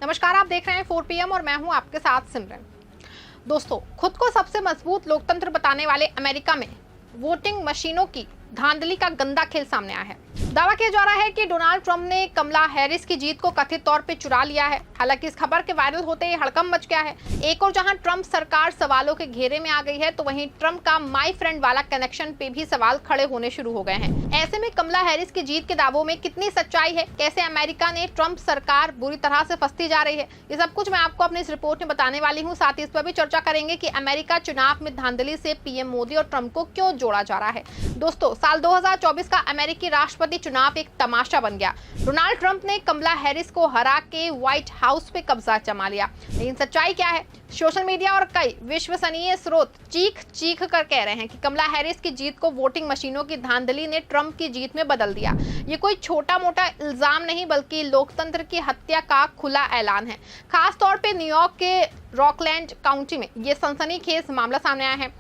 नमस्कार, आप देख रहे हैं 4 PM और मैं हूं आपके साथ सिमरन। दोस्तों, खुद को सबसे मजबूत लोकतंत्र बताने वाले अमेरिका में वोटिंग मशीनों की धांधली का गंदा खेल सामने आया है। दावा किया जा रहा है कि डोनाल्ड ट्रंप ने कमला हैरिस की जीत को कथित तौर पे चुरा लिया है। हालांकि इस खबर के वायरल होते ही हड़कंप मच गया है। एक और जहां ट्रंप सरकार सवालों के घेरे में आ गई है, तो वहीं ट्रंप का माई फ्रेंड वाला कनेक्शन पे भी सवाल खड़े होने शुरू हो गए हैं। ऐसे में कमला हैरिस की जीत के दावों में कितनी सच्चाई है, कैसे अमेरिका ने ट्रंप सरकार बुरी तरह से फंसती जा रही है, ये सब कुछ मैं आपको अपनी इस रिपोर्ट में बताने वाली हूँ। साथ ही इस पर भी चर्चा करेंगे कि अमेरिका चुनाव में धांधली से पीएम मोदी और ट्रंप को क्यों जोड़ा जा रहा है। दोस्तों, साल 2024 का अमेरिकी राष्ट्रपति चुनाव एक तमाशा बन गया। डोनाल्ड ट्रंप ने कमला हैरिस को हरा के व्हाइट हाउस पे कब्जा जमा लिया। लेकिन सच्चाई क्या है? सोशल मीडिया और कई विश्वसनीय स्रोत चीख चीख कर कह रहे हैं कि कमला हैरिस की जीत को वोटिंग मशीनों की धांधली ने ट्रंप की जीत में बदल दिया। ये कोई छोटा मोटा इल्जाम नहीं, बल्कि लोकतंत्र की हत्या का खुला ऐलान है। खास तौर पे न्यूयॉर्क के रॉकलैंड काउंटी में ये सनसनीखेज मामला सामने आया है।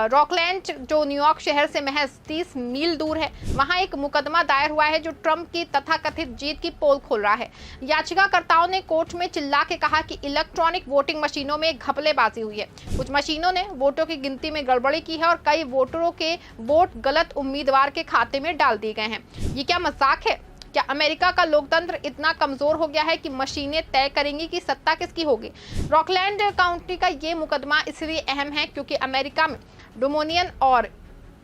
रॉकलैंड जो न्यूयॉर्क शहर से महज 30 मील दूर है, वहां एक मुकदमा दायर हुआ है जो ट्रंप की तथाकथित जीत की पोल खोल रहा है। याचिकाकर्ताओं ने कोर्ट में चिल्ला के कहा कि इलेक्ट्रॉनिक वोटिंग मशीनों में घपलेबाजी हुई है। कुछ मशीनों ने वोटों की गिनती में गड़बड़ी की है और कई वोटरों के वोट गलत उम्मीदवार के खाते में डाल दिए गए हैं। ये क्या मजाक है? क्या अमेरिका का लोकतंत्र इतना कमजोर हो गया है कि मशीनें तय करेंगी कि सत्ता किसकी होगी? रॉकलैंड काउंटी का ये मुकदमा इसलिए अहम है क्योंकि अमेरिका में डोमिनियन और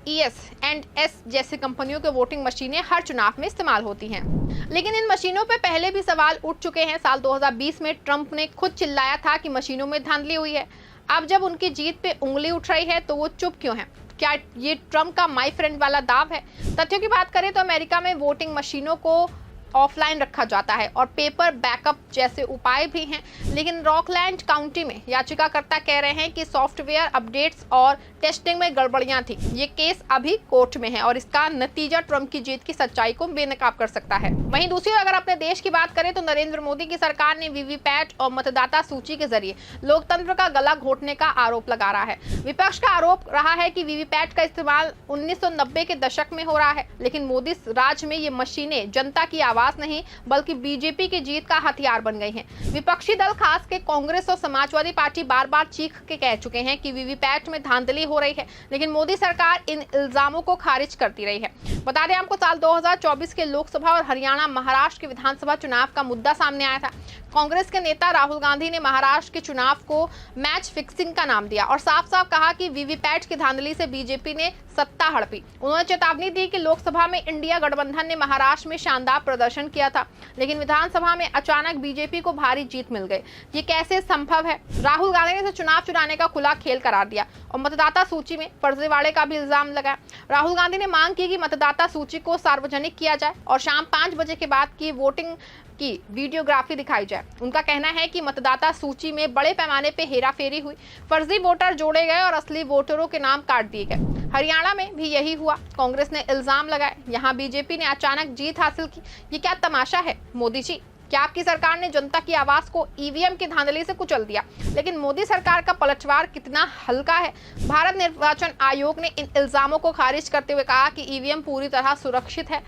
ES&S जैसी कंपनियों के वोटिंग मशीनें हर चुनाव में इस्तेमाल होती हैं। लेकिन इन मशीनों पे पहले भी सवाल उठ चुके हैं। साल 2020 में ट्रंप ने खुद चिल्लाया था कि मशीनों में धांधली हुई है। अब जब उनकी जीत पे उंगली उठ रही है, तो वो चुप क्यों है? क्या ये ट्रंप का माई फ्रेंड वाला दाव है? तथ्यों की बात करें तो अमेरिका में वोटिंग मशीनों को ऑफलाइन रखा जाता है और पेपर बैकअप जैसे उपाय भी हैं। लेकिन रॉकलैंड काउंटी में याचिकाकर्ता कह रहे हैं कि सॉफ्टवेयर अपडेट्स और टेस्टिंग में गड़बड़ियां थी। ये केस अभी कोर्ट में है और इसका नतीजा ट्रंप की जीत की सच्चाई को बेनकाब कर सकता है। वहीं दूसरी ओर अगर अपने देश की बात करें तो नरेंद्र मोदी की सरकार ने वीवीपैट और मतदाता सूची के जरिए लोकतंत्र का गला घोटने का आरोप लगा रहा है। विपक्ष का आरोप रहा है कि वीवीपैट का इस्तेमाल 1990 के दशक में हो रहा है, लेकिन मोदी राज में ये मशीनें जनता की आवाज नहीं बल्कि बीजेपी की जीत का हथियार बन गई हैं। विपक्षी दल खास के कांग्रेस और समाजवादी पार्टी बार बार चीख के कह चुके हैं कि वीवीपैट में धांधली हो रही है, लेकिन मोदी सरकार इन इल्जामों को खारिज करती रही है। बता दें आपको, साल 2024 के लोकसभा और हरियाणा महाराष्ट्र के विधानसभा चुनाव का मुद्दा सामने आया था। कांग्रेस के नेता राहुल गांधी ने महाराष्ट्र के चुनाव को मैच फिक्सिंग का नाम दिया और साफ साफ कहा कि वीवीपैट की धांधली से बीजेपी ने सत्ता हड़पी। उन्होंने चेतावनी दी कि लोकसभा में इंडिया गठबंधन ने महाराष्ट्र में शानदार प्रदर्शन किया था, लेकिन विधानसभा में अचानक बीजेपी को भारी जीत मिल गई। ये कैसे संभव है? राहुल गांधी ने इसे चुनाव चुराने का खुला खेल करार दिया और मतदाता सूची में फर्जीवाड़े का भी इल्जाम लगाया। राहुल गांधी ने मांग की कि मतदाता सूची को सार्वजनिक किया जाए और शाम 5 बजे के बाद की वोटिंग की वीडियोग्राफी दिखाई जाए। उनका कहना है कि मतदाता सूची में बड़े पैमाने पे हेराफेरी हुई, फर्जी वोटर जोड़े गए और असली वोटरों के नाम काट दिए गए। हरियाणा में भी यही हुआ। कांग्रेस ने इल्जाम लगाए, यहाँ बीजेपी ने अचानक जीत हासिल की। ये क्या तमाशा है? मोदी जी, क्या आपकी सरकार ने जनता की आवाज को ईवीएम की धांधली से कुचल दिया? लेकिन मोदी सरकार का पलटवार कितना हल्का है। भारत निर्वाचन आयोग ने इन इल्जामों को खारिज करते हुए कहा कि ईवीएम पूरी तरह सुरक्षित है।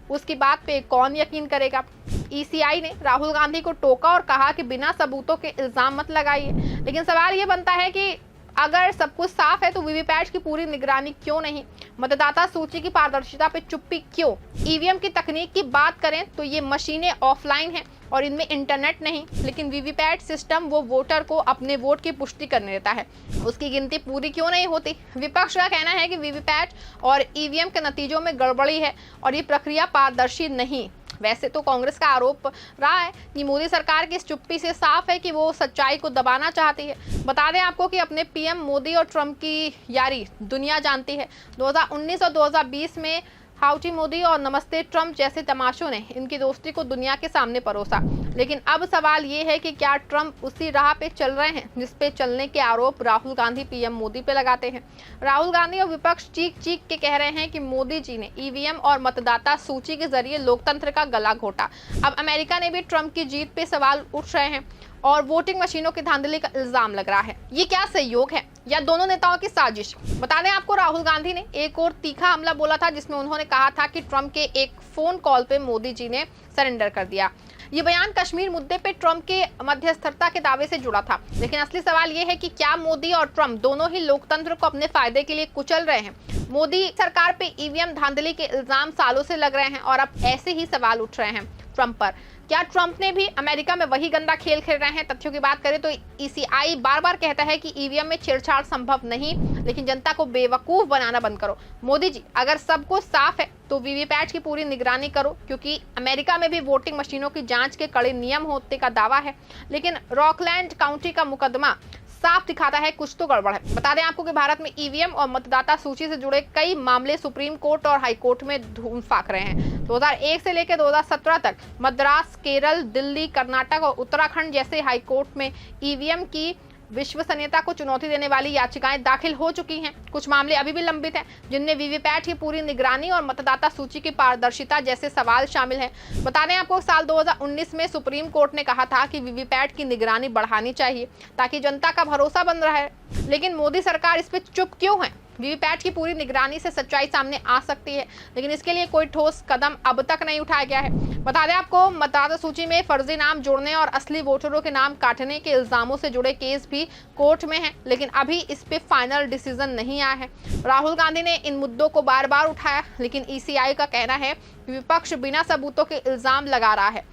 उसकी बात पे कौन यकीन करेगा? ECI ने राहुल गांधी को टोका और कहा कि बिना सबूतों के इल्जाम मत लगाइए। लेकिन सवाल ये बनता है कि अगर सब कुछ साफ है तो वीवीपैट की पूरी निगरानी क्यों नहीं? मतदाता सूची की पारदर्शिता पे चुप्पी क्यों? ईवीएम की तकनीक की बात करें तो ये मशीनें ऑफलाइन हैं और इनमें इंटरनेट नहीं, लेकिन वीवीपैट सिस्टम वो वोटर को अपने वोट की पुष्टि करने देता है। उसकी गिनती पूरी क्यों नहीं होती? विपक्ष का कहना है कि वीवीपैट और ईवीएम के नतीजों में गड़बड़ी है और ये प्रक्रिया पारदर्शी नहीं। वैसे तो कांग्रेस का आरोप रहा है कि मोदी सरकार की इस चुप्पी से साफ है कि वो सच्चाई को दबाना चाहती है। बता दें आपको कि अपने पीएम मोदी और ट्रंप की यारी दुनिया जानती है। 2019 और 2020 में हाउडी मोदी और नमस्ते ट्रंप जैसे तमाशों ने इनकी दोस्ती को दुनिया के सामने परोसा। लेकिन अब सवाल ये है कि क्या ट्रंप उसी राह पे चल रहे हैं जिस पे चलने के आरोप राहुल गांधी पीएम मोदी पे लगाते हैं? राहुल गांधी और विपक्ष चीख चीख के कह रहे हैं कि मोदी जी ने ईवीएम और मतदाता सूची के जरिए लोकतंत्र का गला घोटा। अब अमेरिका ने भी ट्रंप की जीत पे सवाल उठ रहे हैं और वोटिंग मशीनों की धांधली का इल्जाम लग रहा है। ये क्या सहयोग है? या दोनों नेताओं की साजिश। बता दें आपको, राहुल गांधी ने एक और तीखा हमला बोला था जिसमें उन्होंने कहा था कि ट्रंप के एक फोन कॉल पे मोदी जी ने सरेंडर कर दिया। ये बयान कश्मीर मुद्दे पे ट्रंप के मध्यस्थता के दावे से जुड़ा था, लेकिन असली सवाल ये है कि क्या मोदी और ट्रंप दोनों ही लोकतंत्र को अपने फायदे के लिए कुचल रहे हैं। मोदी सरकार पे ईवीएम धांधली के इल्जाम सालों से लग रहे हैं और अब ऐसे ही सवाल उठ रहे हैं ट्रंप पर। क्या ट्रंप ने भी अमेरिका में वही गंदा खेल खेल रहे हैं? तथ्यों की बात करें तो ईसीआई बार बार कहता है कि ईवीएम में छेड़छाड़ संभव नहीं, लेकिन जनता को बेवकूफ बनाना बंद करो। मोदी जी, अगर सब कुछ साफ है तो वीवीपैट की पूरी निगरानी करो, क्योंकि अमेरिका में भी वोटिंग मशीनों की जांच के कड़े नियम होने का दावा है, लेकिन रॉकलैंड काउंटी का मुकदमा साफ दिखाता है कुछ तो गड़बड़ है। बता दें आपको कि भारत में ईवीएम और मतदाता सूची से जुड़े कई मामले सुप्रीम कोर्ट और हाई कोर्ट में धूम फाक रहे हैं। 2001 से लेकर 2017 तक मद्रास, केरल, दिल्ली, कर्नाटक और उत्तराखंड जैसे हाई कोर्ट में ईवीएम की विश्वसनीयता को चुनौती देने वाली याचिकाएं दाखिल हो चुकी हैं। कुछ मामले अभी भी लंबित हैं, जिनमें वीवीपैट की पूरी निगरानी और मतदाता सूची की पारदर्शिता जैसे सवाल शामिल हैं। बता दें आपको, साल 2019 में सुप्रीम कोर्ट ने कहा था कि वीवीपैट की निगरानी बढ़ानी चाहिए ताकि जनता का भरोसा बन रहा है, लेकिन मोदी सरकार इस पर चुप क्यों है? वीवीपैट की पूरी निगरानी से सच्चाई सामने आ सकती है, लेकिन इसके लिए कोई ठोस कदम अब तक नहीं उठाया गया है। बता दें आपको, मतदाता सूची में फर्जी नाम जोड़ने और असली वोटरों के नाम काटने के इल्जामों से जुड़े केस भी कोर्ट में हैं, लेकिन अभी इस पे फाइनल डिसीजन नहीं आया है। राहुल गांधी ने इन मुद्दों को बार बार उठाया, लेकिन ईसीआई का कहना है कि विपक्ष बिना सबूतों के इल्जाम लगा रहा है।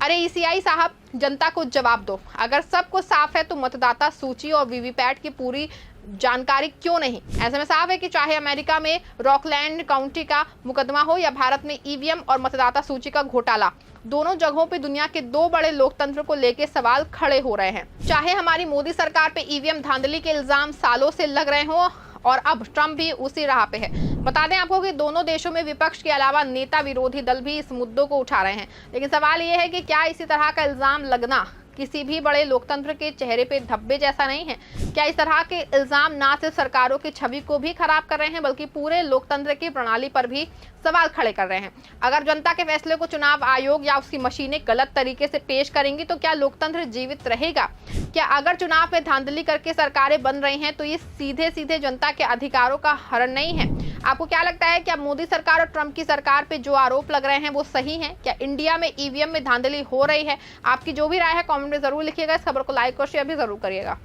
अरे ईसीआई साहब, जनता को जवाब दो। अगर सब कुछ साफ है तो मतदाता सूची और वीवीपैट की पूरी जानकारी क्यों नहीं? ऐसे में साफ है कि चाहे अमेरिका में रॉकलैंड काउंटी का मुकदमा हो या भारत में ईवीएम और मतदाता सूची का घोटाला, दोनों जगहों पे दुनिया के दो बड़े लोकतंत्र को लेकर सवाल खड़े हो रहे हैं। चाहे हमारी मोदी सरकार पे ईवीएम धांधली के इल्जाम सालों से लग रहे हों और अब ट्रंप भी उसी राह पे है। बता दें आपको कि दोनों देशों में विपक्ष के अलावा नेता विरोधी दल भी इस मुद्दों को उठा रहे हैं, लेकिन सवाल ये है कि क्या इसी तरह का इल्जाम लगना किसी भी बड़े लोकतंत्र के चेहरे पे धब्बे जैसा नहीं है? क्या इस तरह के इल्जाम ना सिर्फ सरकारों की छवि को भी खराब कर रहे हैं, बल्कि पूरे लोकतंत्र की प्रणाली पर भी सवाल खड़े कर रहे हैं? अगर जनता के फैसले को चुनाव आयोग या उसकी मशीनें गलत तरीके से पेश करेंगी तो क्या लोकतंत्र जीवित रहेगा? क्या अगर चुनाव में धांधली करके सरकारें बन रही हैं तो ये सीधे सीधे जनता के अधिकारों का हरण नहीं है? आपको क्या लगता है, क्या मोदी सरकार और ट्रंप की सरकार पे जो आरोप लग रहे हैं वो सही हैं? क्या इंडिया में ईवीएम में धांधली हो रही है? आपकी जो भी राय है कमेंट में जरूर लिखिएगा। इस खबर को लाइक और शेयर भी जरूर करिएगा।